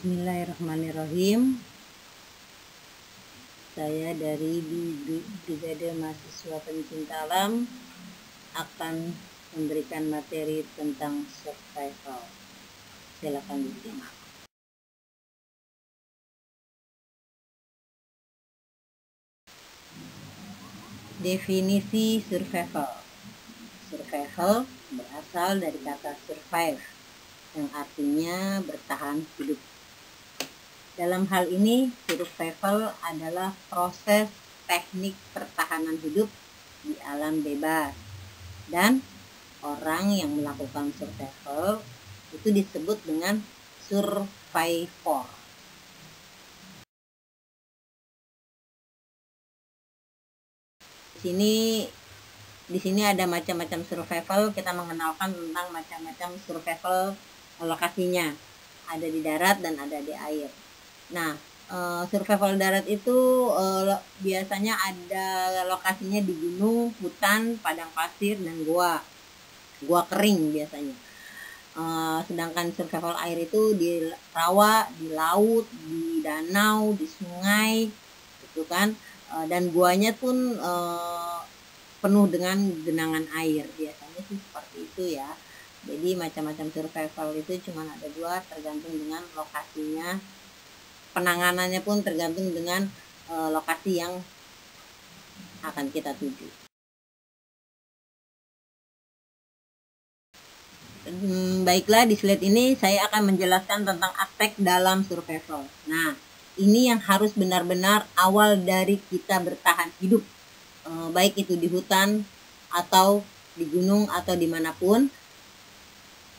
Bismillahirrahmanirrahim. Saya dari Brigade Mahasiswa Pencinta Alam akan memberikan materi tentang survival. Silakan disimak. Definisi survival. Survival berasal dari kata survive, yang artinya bertahan hidup. Dalam hal ini, survival adalah proses teknik pertahanan hidup di alam bebas. Dan orang yang melakukan survival itu disebut dengan survivor. Di sini ada macam-macam survival. Kita mengenalkan tentang macam-macam survival lokasinya. Ada di darat dan ada di air. Nah, survival darat itu biasanya ada lokasinya di gunung, hutan, padang pasir, dan gua kering biasanya. Sedangkan survival air itu di rawa, di laut, di danau, di sungai, gitu kan. Dan guanya pun penuh dengan genangan air, biasanya sih seperti itu ya. Jadi macam-macam survival itu cuma ada dua, tergantung dengan lokasinya. Penanganannya pun tergantung dengan lokasi yang akan kita tuju. Baiklah, di slide ini saya akan menjelaskan tentang aspek dalam survival. Nah, ini yang harus benar-benar awal dari kita bertahan hidup, baik itu di hutan atau di gunung atau dimanapun.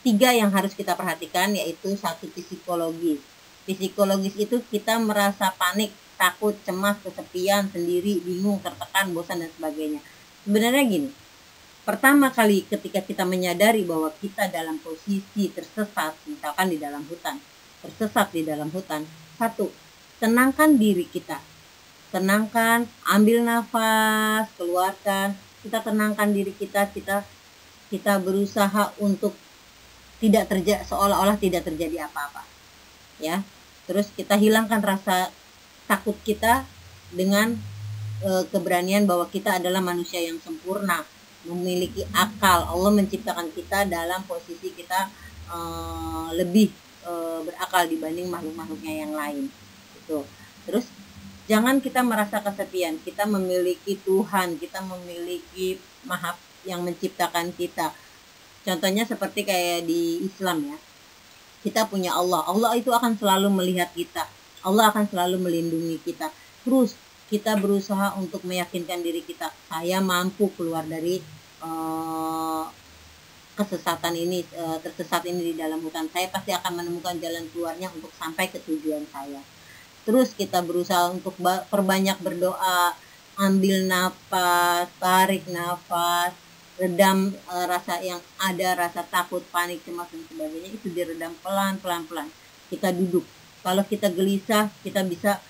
3 yang harus kita perhatikan, yaitu 1, psikologis. Psikologis itu kita merasa panik, takut, cemas, kesepian, sendiri, bingung, tertekan, bosan, dan sebagainya. Sebenarnya gini, pertama kali ketika kita menyadari bahwa kita dalam posisi tersesat, misalkan di dalam hutan, tersesat di dalam hutan, 1, tenangkan diri kita. Tenangkan, ambil nafas, keluarkan, kita tenangkan diri kita, kita berusaha untuk tidak terjadi, seolah-olah tidak terjadi apa-apa. Ya. Terus kita hilangkan rasa takut kita dengan keberanian bahwa kita adalah manusia yang sempurna, memiliki akal. Allah menciptakan kita dalam posisi kita lebih berakal dibanding makhluk-makhluknya yang lain. Gitu. Terus jangan kita merasa kesepian. Kita memiliki Tuhan, kita memiliki Maha yang menciptakan kita. Contohnya seperti kayak di Islam ya. Kita punya Allah. Allah itu akan selalu melihat kita. Allah akan selalu melindungi kita. Terus kita berusaha untuk meyakinkan diri kita, saya mampu keluar dari kesesatan ini, tersesat ini di dalam hutan. Saya pasti akan menemukan jalan keluarnya untuk sampai ke tujuan saya. Terus kita berusaha untuk perbanyak berdoa, ambil nafas, tarik nafas, redam rasa yang ada, rasa takut, panik, cemas, dan sebagainya, itu diredam pelan-pelan. Kita duduk. Kalau kita gelisah, kita bisa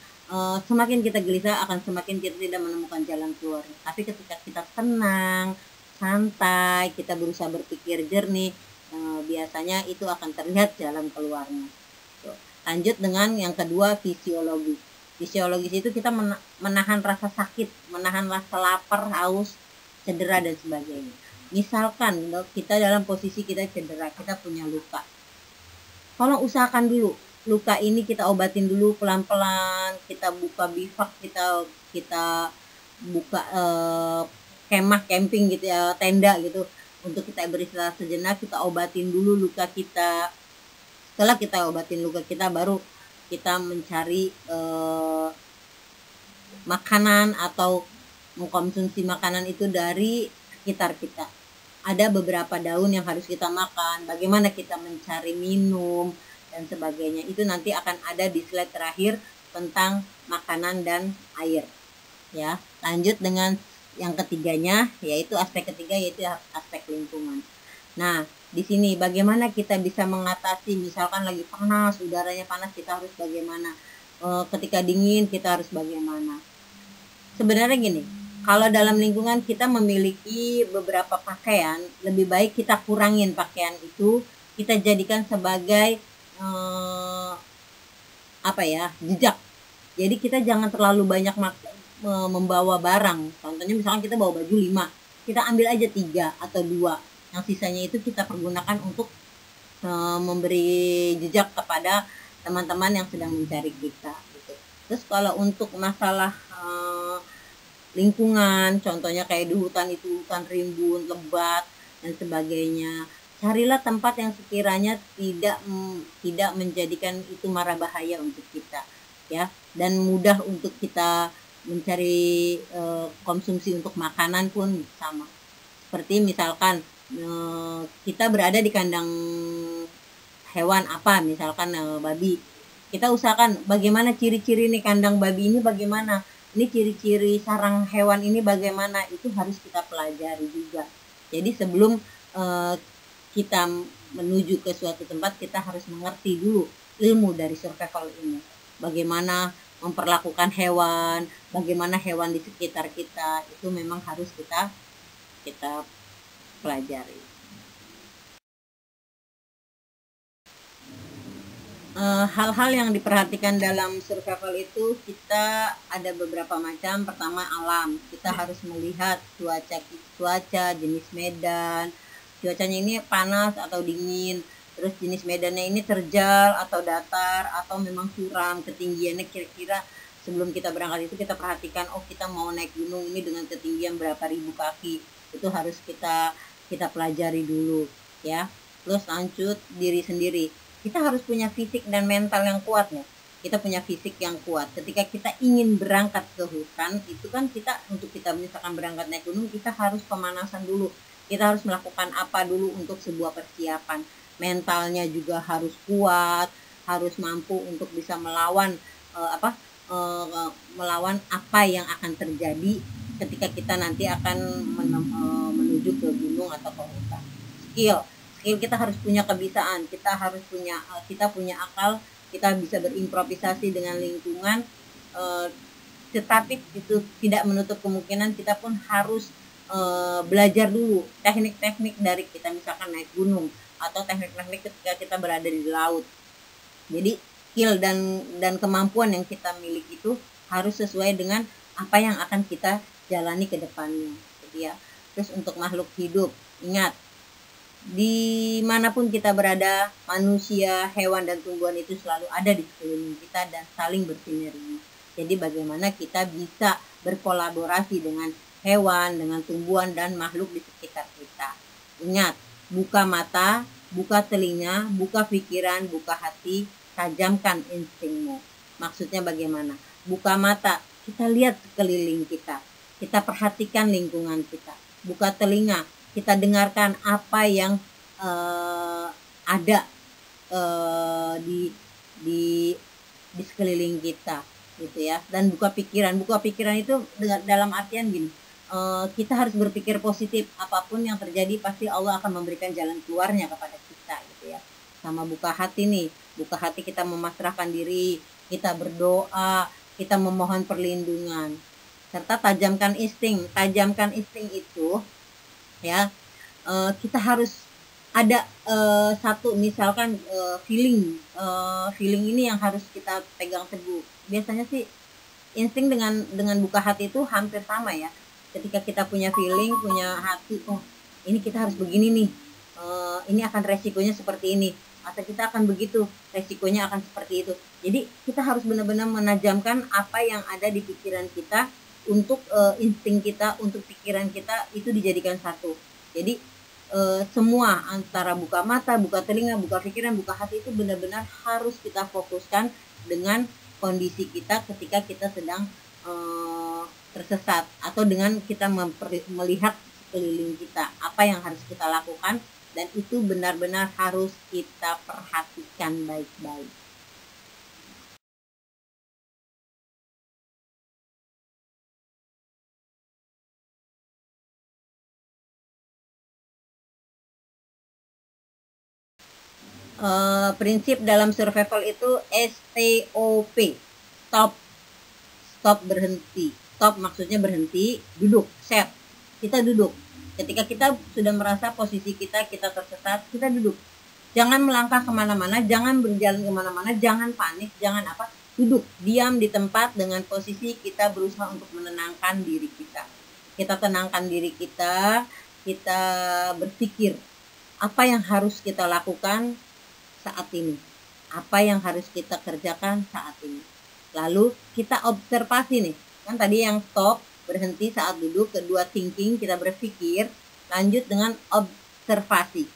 semakin kita gelisah akan semakin kita tidak menemukan jalan keluar. Tapi ketika kita tenang, santai, kita berusaha berpikir jernih, biasanya itu akan terlihat jalan keluarnya. Lanjut dengan yang kedua, fisiologis. Fisiologis itu kita menahan rasa sakit, menahan rasa lapar, haus, cedera, dan sebagainya. Misalkan kita dalam posisi kita cedera, kita punya luka, tolong usahakan dulu luka ini kita obatin dulu pelan-pelan. Kita buka bivak, kita buka kemah camping gitu ya, tenda gitu, untuk kita beristirahat sejenak. Kita obatin dulu luka kita. Setelah kita obatin luka kita, baru kita mencari makanan atau mengkonsumsi makanan itu dari sekitar kita. Ada beberapa daun yang harus kita makan, bagaimana kita mencari minum, dan sebagainya. Itu nanti akan ada di slide terakhir tentang makanan dan air. Ya, lanjut dengan yang ketiganya, yaitu aspek ketiga, yaitu aspek lingkungan. Nah, di sini bagaimana kita bisa mengatasi, misalkan lagi panas, udaranya panas, kita harus bagaimana? Ketika dingin kita harus bagaimana? Sebenarnya gini, kalau dalam lingkungan kita memiliki beberapa pakaian, lebih baik kita kurangin pakaian itu, kita jadikan sebagai jejak. Jadi kita jangan terlalu banyak membawa barang. Contohnya misalkan kita bawa baju 5, kita ambil aja 3 atau 2. Yang sisanya itu kita pergunakan untuk memberi jejak kepada teman-teman yang sedang mencari kita gitu. Terus kalau untuk masalah lingkungan, contohnya kayak di hutan itu hutan rimbun, lebat dan sebagainya. Carilah tempat yang sekiranya tidak menjadikan itu mara bahaya untuk kita, ya, dan mudah untuk kita mencari konsumsi untuk makanan pun sama. Seperti misalkan kita berada di kandang hewan apa, misalkan babi. Kita usahakan bagaimana ciri-ciri nih kandang babi ini, bagaimana ini ciri-ciri sarang hewan ini bagaimana, itu harus kita pelajari juga. Jadi sebelum kita menuju ke suatu tempat, kita harus mengerti dulu ilmu dari survival ini. Bagaimana memperlakukan hewan, bagaimana hewan di sekitar kita, itu memang harus kita pelajari. Hal-hal yang diperhatikan dalam survival itu kita ada beberapa macam. Pertama, alam. Kita harus melihat cuaca, jenis medan. Cuacanya ini panas atau dingin. Terus jenis medannya ini terjal atau datar atau memang suram. Ketinggiannya kira-kira sebelum kita berangkat itu kita perhatikan, oh kita mau naik gunung ini dengan ketinggian berapa ribu kaki. Itu harus kita pelajari dulu, ya. Terus lanjut diri sendiri. Kita harus punya fisik dan mental yang kuat ya. Kita punya fisik yang kuat. Ketika kita ingin berangkat ke hutan, itu kan untuk kita misalkan berangkat naik gunung, kita harus pemanasan dulu. Kita harus melakukan apa dulu untuk sebuah persiapan. Mentalnya juga harus kuat, harus mampu untuk bisa melawan melawan apa yang akan terjadi ketika kita nanti akan menuju ke gunung atau ke hutan. Skill kita harus punya kebiasaan, kita punya akal, kita bisa berimprovisasi dengan lingkungan, tetapi itu tidak menutup kemungkinan kita pun harus belajar dulu teknik-teknik dari kita misalkan naik gunung atau teknik-teknik ketika kita berada di laut. Jadi skill dan kemampuan yang kita miliki itu harus sesuai dengan apa yang akan kita jalani ke depannya, gitu ya. Terus untuk makhluk hidup, ingat, dimanapun kita berada, manusia, hewan, dan tumbuhan itu selalu ada di sekeliling kita dan saling bersinergi. Jadi bagaimana kita bisa berkolaborasi dengan hewan, dengan tumbuhan, dan makhluk di sekitar kita. Ingat, buka mata, buka telinga, buka pikiran, buka hati, tajamkan instingmu. Maksudnya bagaimana? Buka mata, kita lihat sekeliling kita perhatikan lingkungan kita. Buka telinga, kita dengarkan apa yang ada di sekeliling kita, gitu ya. Dan buka pikiran itu dalam artian gini, kita harus berpikir positif. Apapun yang terjadi pasti Allah akan memberikan jalan keluarnya kepada kita, gitu ya. Sama buka hati nih, buka hati kita memasrahkan diri, kita berdoa, kita memohon perlindungan, serta tajamkan insting itu, ya. Kita harus ada satu misalkan feeling ini yang harus kita pegang teguh. Biasanya sih insting dengan buka hati itu hampir sama ya. Ketika kita punya feeling, punya hati, oh ini kita harus begini nih, ini akan resikonya seperti ini, atau kita akan begitu, resikonya akan seperti itu. Jadi kita harus benar-benar menajamkan apa yang ada di pikiran kita untuk insting kita, untuk pikiran kita itu dijadikan satu. Jadi semua antara buka mata, buka telinga, buka pikiran, buka hati itu benar-benar harus kita fokuskan dengan kondisi kita ketika kita sedang tersesat, atau dengan kita melihat sekeliling kita apa yang harus kita lakukan, dan itu benar-benar harus kita perhatikan baik-baik. Prinsip dalam survival itu STOP, stop berhenti. Stop maksudnya berhenti, duduk, set. Kita duduk. Ketika kita sudah merasa posisi kita tersesat, kita duduk. Jangan melangkah kemana-mana, jangan berjalan kemana-mana, jangan panik, jangan apa, duduk, diam di tempat dengan posisi kita berusaha untuk menenangkan diri kita. Kita tenangkan diri kita berpikir apa yang harus kita lakukan saat ini, apa yang harus kita kerjakan saat ini. Lalu kita observasi nih, kan tadi yang stop, berhenti saat duduk, kedua thinking, kita berpikir, lanjut dengan observasi.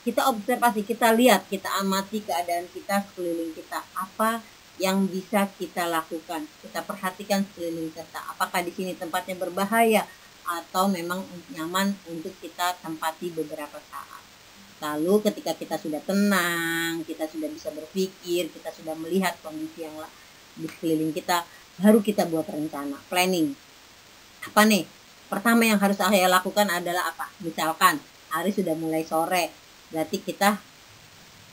Kita observasi, kita lihat, kita amati keadaan kita sekeliling kita. Apa yang bisa kita lakukan? Kita perhatikan sekeliling kita. Apakah di sini tempatnya berbahaya atau memang nyaman untuk kita tempati beberapa saat. Lalu ketika kita sudah tenang, kita sudah bisa berpikir, kita sudah melihat kondisi yang di sekeliling kita, baru kita buat rencana, planning. Apa nih? Pertama yang harus saya lakukan adalah apa? Misalkan hari sudah mulai sore, berarti kita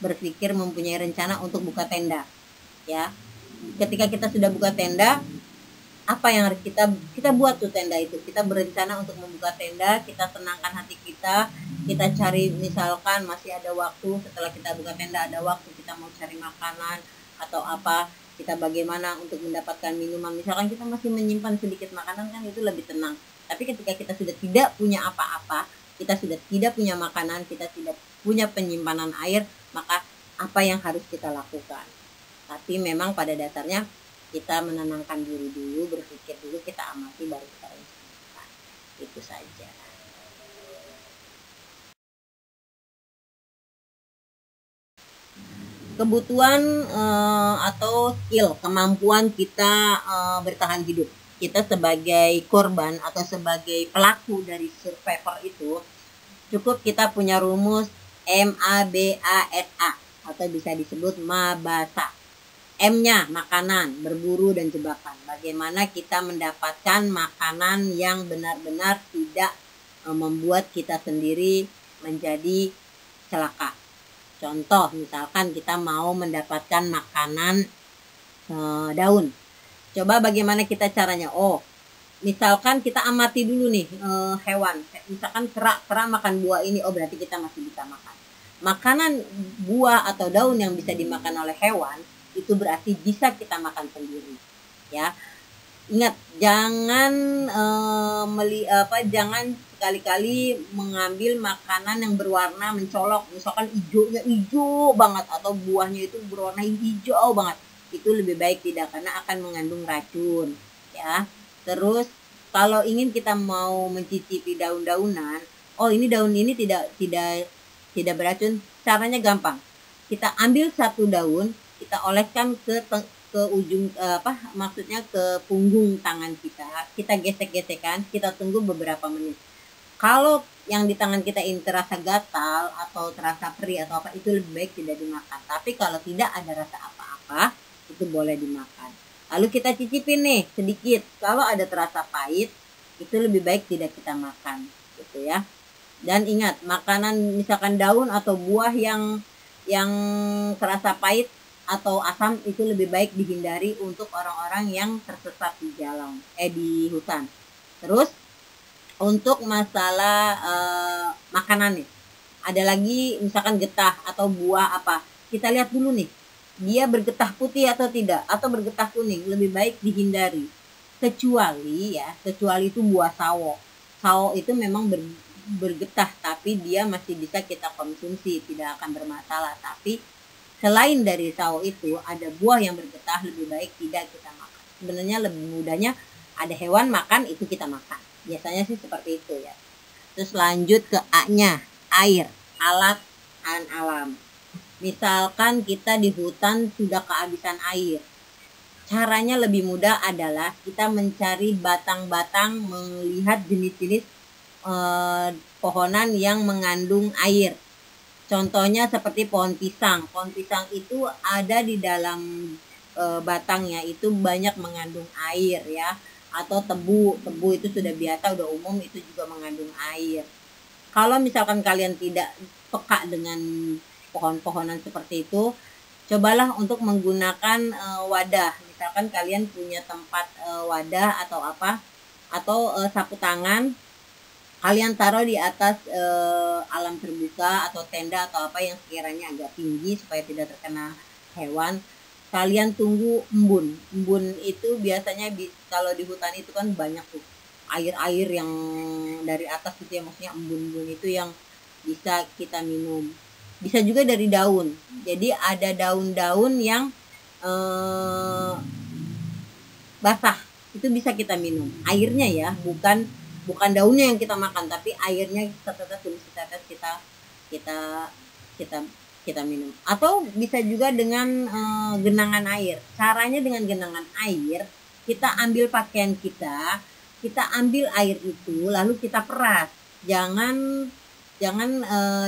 berpikir mempunyai rencana untuk buka tenda, ya. Ketika kita sudah buka tenda, apa yang harus kita buat tuh tenda itu? Kita berencana untuk membuka tenda, kita tenangkan hati kita cari, misalkan masih ada waktu setelah kita buka tenda, ada waktu kita mau cari makanan atau apa, kita bagaimana untuk mendapatkan minuman. Misalkan kita masih menyimpan sedikit makanan, kan itu lebih tenang. Tapi ketika kita sudah tidak punya apa-apa, kita sudah tidak punya makanan, kita tidak punya penyimpanan air, maka apa yang harus kita lakukan? Tapi memang pada dasarnya kita menenangkan diri dulu, berpikir dulu, kita amati, baru kita rencanakan. Itu saja. Kebutuhan atau skill, kemampuan kita bertahan hidup. Kita sebagai korban atau sebagai pelaku dari survivor itu, cukup kita punya rumus MABASA atau bisa disebut MABASA. M-nya makanan, berburu dan jebakan. Bagaimana kita mendapatkan makanan yang benar-benar tidak membuat kita sendiri menjadi celaka. Contoh, misalkan kita mau mendapatkan makanan daun. Coba bagaimana kita caranya? Oh, misalkan kita amati dulu nih hewan. Misalkan kera makan buah ini, oh berarti kita masih bisa makan. Makanan buah atau daun yang bisa dimakan oleh hewan, itu berarti bisa kita makan sendiri, ya. Ingat, jangan jangan sekali-kali mengambil makanan yang berwarna mencolok, misalkan hijaunya hijau banget atau buahnya itu berwarna hijau banget. Itu lebih baik tidak, karena akan mengandung racun, ya. Terus kalau ingin kita mau mencicipi daun-daunan, oh ini daun ini tidak beracun, caranya gampang. Kita ambil satu daun, kita oleskan ke ujung maksudnya ke punggung tangan kita gesek-gesekkan, kita tunggu beberapa menit. Kalau yang di tangan kita ini terasa gatal atau terasa perih atau apa, itu lebih baik tidak dimakan. Tapi kalau tidak ada rasa apa-apa, itu boleh dimakan. Lalu kita cicipin nih sedikit. Kalau ada terasa pahit, itu lebih baik tidak kita makan, gitu ya. Dan ingat, makanan misalkan daun atau buah yang terasa pahit atau asam itu lebih baik dihindari untuk orang-orang yang tersesat di hutan. Terus untuk masalah makanan nih, ada lagi misalkan getah atau buah apa, kita lihat dulu nih, dia bergetah putih atau tidak, atau bergetah kuning, lebih baik dihindari. Kecuali itu buah sawo. Sawo itu memang bergetah, tapi dia masih bisa kita konsumsi, tidak akan bermasalah. Tapi selain dari sawo itu, ada buah yang bergetah, lebih baik tidak kita makan. Sebenarnya lebih mudahnya ada hewan makan, itu kita makan. Biasanya sih seperti itu ya. Terus lanjut ke A-nya, air, alat alam. Misalkan kita di hutan sudah kehabisan air. Caranya lebih mudah adalah kita mencari batang-batang, melihat jenis-jenis pohonan yang mengandung air. Contohnya seperti pohon pisang. Pohon pisang itu ada di dalam batangnya itu banyak mengandung air ya. Atau tebu itu sudah biasa, udah umum, itu juga mengandung air. Kalau misalkan kalian tidak peka dengan pohon-pohonan seperti itu, cobalah untuk menggunakan wadah. Misalkan kalian punya tempat wadah atau apa, atau sapu tangan, Kalian taruh di atas alam terbuka atau tenda atau apa yang sekiranya agak tinggi supaya tidak terkena hewan. Kalian tunggu embun. Embun itu biasanya kalau di hutan itu kan banyak tuh air-air yang dari atas gitu ya, maksudnya embun-embun itu yang bisa kita minum. Bisa juga dari daun. Jadi ada daun-daun yang basah, itu bisa kita minum. Airnya ya, bukan daunnya yang kita makan, tapi airnya setetes demi setetes kita kita kita minum. Atau bisa juga dengan genangan air. Caranya dengan genangan air, kita ambil pakaian kita ambil air itu lalu kita peras. Jangan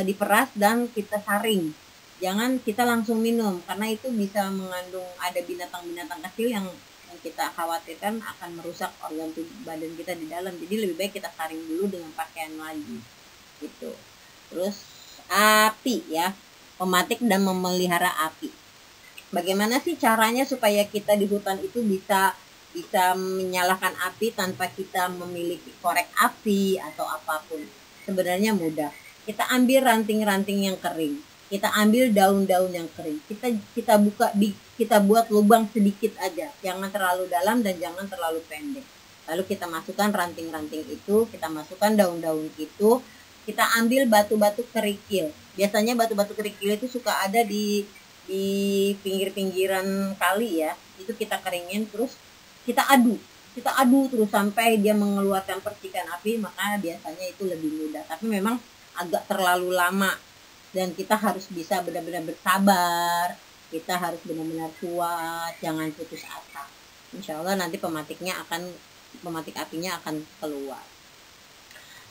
diperas dan kita saring. Jangan kita langsung minum karena itu bisa mengandung ada binatang-binatang kecil yang kita khawatirkan akan merusak organ badan kita di dalam. Jadi lebih baik kita saring dulu dengan pakaian lagi gitu. Terus api ya, mematik dan memelihara api. Bagaimana sih caranya supaya kita di hutan itu bisa menyalakan api tanpa kita memiliki korek api atau apapun? Sebenarnya mudah. Kita ambil ranting-ranting yang kering, kita ambil daun-daun yang kering, kita buat lubang sedikit aja, jangan terlalu dalam dan jangan terlalu pendek. Lalu kita masukkan ranting-ranting itu, kita masukkan daun-daun itu, kita ambil batu-batu kerikil. Biasanya batu-batu kerikil itu suka ada di pinggir-pinggiran kali ya. Itu kita keringin, terus kita adu terus sampai dia mengeluarkan percikan api, maka biasanya itu lebih mudah. Tapi memang agak terlalu lama dan kita harus bisa benar-benar bersabar, kita harus benar-benar kuat, jangan putus asa. Insya Allah nanti pematik apinya akan keluar.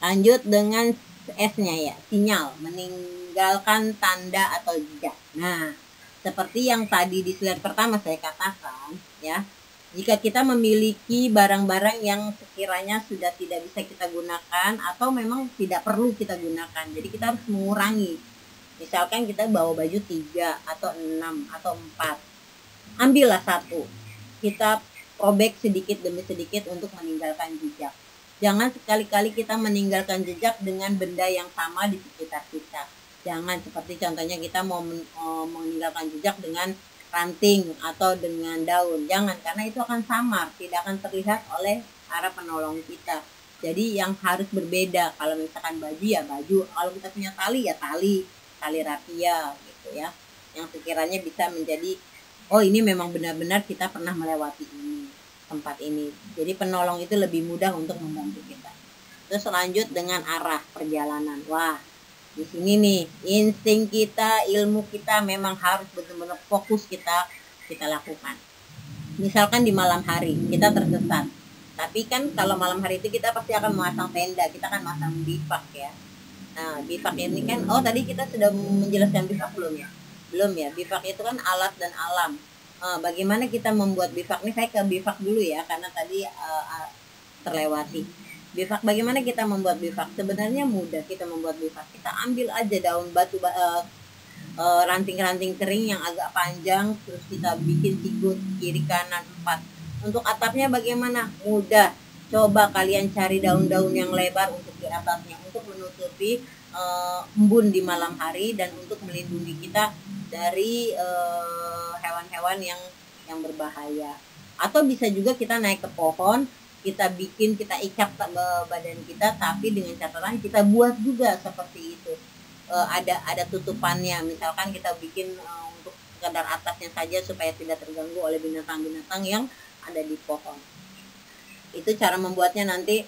Lanjut dengan S-nya ya, sinyal, meninggalkan tanda atau jejak. Nah, seperti yang tadi di slide pertama saya katakan ya, jika kita memiliki barang-barang yang sekiranya sudah tidak bisa kita gunakan atau memang tidak perlu kita gunakan, jadi kita harus mengurangi. Misalkan kita bawa baju 3 atau 6 atau 4, ambillah 1, kita robek sedikit demi sedikit untuk meninggalkan jejak. Jangan sekali-kali kita meninggalkan jejak dengan benda yang sama di sekitar kita. Jangan, seperti contohnya kita mau meninggalkan jejak dengan ranting atau dengan daun. Jangan, karena itu akan samar, tidak akan terlihat oleh para penolong kita. Jadi yang harus berbeda. Kalau misalkan baju ya baju, kalau kita punya tali ya tali rapia gitu ya, yang sekiranya bisa menjadi oh ini memang benar-benar kita pernah melewati tempat ini. Jadi penolong itu lebih mudah untuk membantu kita. Terus lanjut dengan arah perjalanan. Wah, di sini nih insting kita, ilmu kita memang harus benar-benar fokus kita lakukan. Misalkan di malam hari kita tersesat, tapi kan kalau malam hari itu kita pasti akan memasang tenda, kita akan masang bivak ya. Nah, bivak ini kan, tadi kita sudah menjelaskan bivak belum ya? Belum ya. Bivak itu kan alat dan alam. Bagaimana kita membuat bivak? Ini saya ke bivak dulu ya, karena tadi terlewati. Bivak, bagaimana kita membuat bivak? Sebenarnya mudah kita membuat bivak. Kita ambil aja daun batu, ranting-ranting kering yang agak panjang, terus kita bikin sigut kiri kanan 4. Untuk atapnya bagaimana? Mudah. Coba kalian cari daun-daun yang lebar untuk di atasnya, untuk menutupi embun di malam hari dan untuk melindungi kita dari hewan-hewan yang berbahaya. Atau bisa juga kita naik ke pohon, kita ikat badan kita, tapi dengan catatan kita buat juga seperti itu. Ada tutupannya, misalkan kita bikin untuk sekedar atasnya saja supaya tidak terganggu oleh binatang-binatang yang ada di pohon. Itu cara membuatnya nanti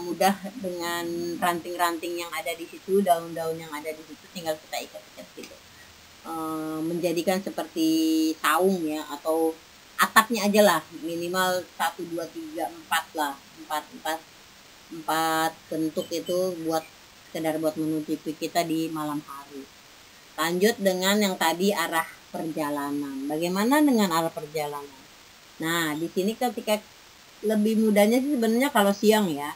mudah dengan ranting-ranting yang ada di situ, daun-daun yang ada di situ, tinggal kita ikat-ikat gitu. Menjadikan seperti saung ya, atau atapnya aja lah, minimal 1, 2, 3, 4 lah, 4 bentuk itu buat sekedar buat menutupi kita di malam hari. Lanjut dengan yang tadi arah perjalanan. Bagaimana dengan arah perjalanan? Nah, di sini ketika lebih mudahnya sih sebenarnya kalau siang ya.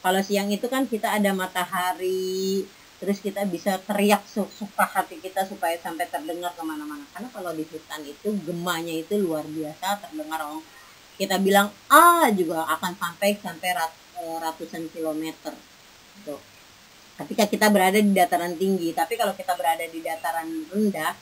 Kalau siang itu kan kita ada matahari, terus kita bisa teriak suka hati kita supaya sampai terdengar kemana-mana. Karena kalau di hutan itu gemanya itu luar biasa, terdengar orang kita bilang juga akan sampai ratusan kilometer. Tuh. Ketika kita berada di dataran tinggi, tapi kalau kita berada di dataran rendah,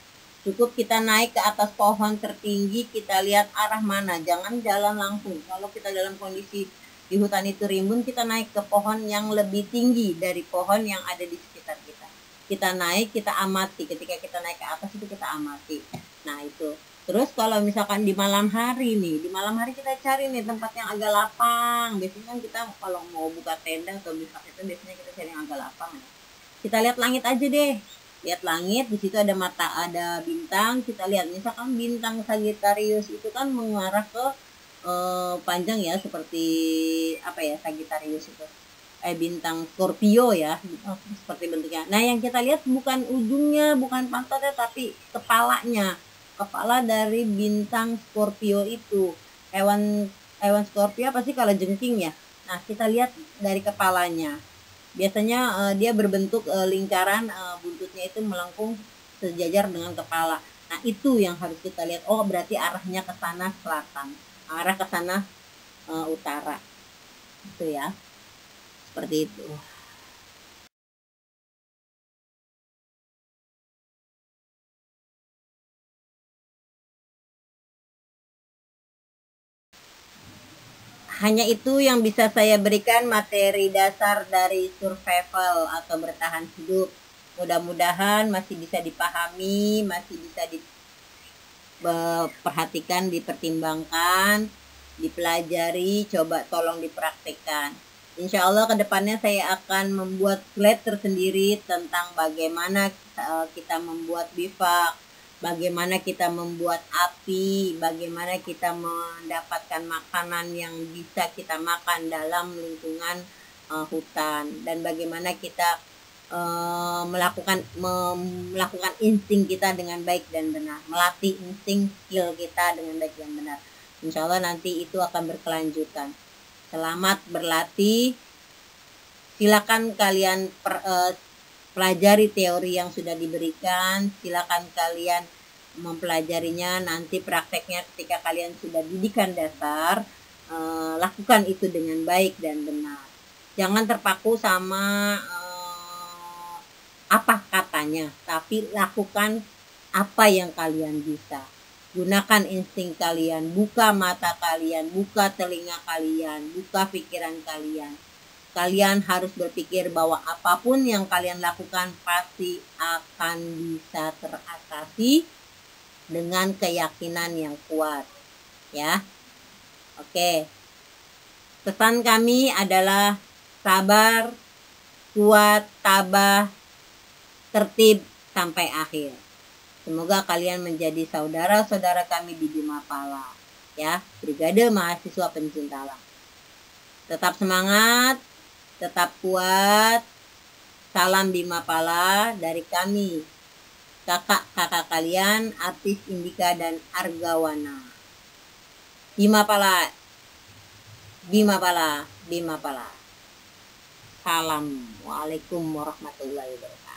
cukup kita naik ke atas pohon tertinggi, kita lihat arah mana, jangan jalan langsung. Kalau kita dalam kondisi di hutan itu rimbun, kita naik ke pohon yang lebih tinggi dari pohon yang ada di sekitar kita. Kita naik, kita amati. Ketika kita naik ke atas itu kita amati. Nah itu. Terus kalau misalkan di malam hari nih, di malam hari kita cari nih tempat yang agak lapang. Biasanya kan kita kalau mau buka tenda atau bisa itu biasanya kita cari yang agak lapang. Ya. Kita lihat langit aja deh. Lihat langit, di situ ada mata, ada bintang. Kita lihat misalkan bintang Sagittarius itu kan mengarah ke panjang ya, seperti apa ya Sagittarius itu. Bintang Scorpio ya, seperti bentuknya. Nah, yang kita lihat bukan ujungnya, bukan pantatnya, tapi kepalanya. Kepala dari bintang Scorpio itu. Hewan Scorpio pasti kalau jengking ya. Nah, kita lihat dari kepalanya. Biasanya dia berbentuk lingkaran, buntutnya itu melengkung sejajar dengan kepala. Nah, itu yang harus kita lihat. Oh, berarti arahnya ke sana selatan, arah ke sana utara. Itu ya. Seperti itu. Hanya itu yang bisa saya berikan materi dasar dari survival atau bertahan hidup. Mudah-mudahan masih bisa dipahami, masih bisa diperhatikan, dipertimbangkan, dipelajari, coba tolong dipraktikkan. Insya Allah kedepannya saya akan membuat slide tersendiri tentang bagaimana kita membuat bivak, bagaimana kita membuat api, bagaimana kita mendapatkan makanan yang bisa kita makan dalam lingkungan hutan, dan bagaimana kita melakukan insting kita dengan baik dan benar, melatih insting skill kita dengan baik dan benar. Insya Allah nanti itu akan berkelanjutan. Selamat berlatih. Silakan kalian pelajari teori yang sudah diberikan. Silakan kalian mempelajarinya. Nanti prakteknya ketika kalian sudah didikan dasar, lakukan itu dengan baik dan benar. Jangan terpaku sama apa katanya, tapi lakukan apa yang kalian bisa. Gunakan insting kalian, buka mata kalian, buka telinga kalian, buka pikiran kalian. Kalian harus berpikir bahwa apapun yang kalian lakukan pasti akan bisa teratasi dengan keyakinan yang kuat. Ya. Oke. Pesan kami adalah sabar, kuat, tabah, tertib sampai akhir. Semoga kalian menjadi saudara-saudara kami di Bima Pala, ya, Brigade Mahasiswa Pencinta Alam. Tetap semangat, tetap kuat. Salam Bima Pala dari kami, kakak-kakak kalian, artis Indika dan Argawana. Bima Pala, Bima Pala, Bima Pala. Salam. Waalaikumsalam warahmatullahi wabarakatuh.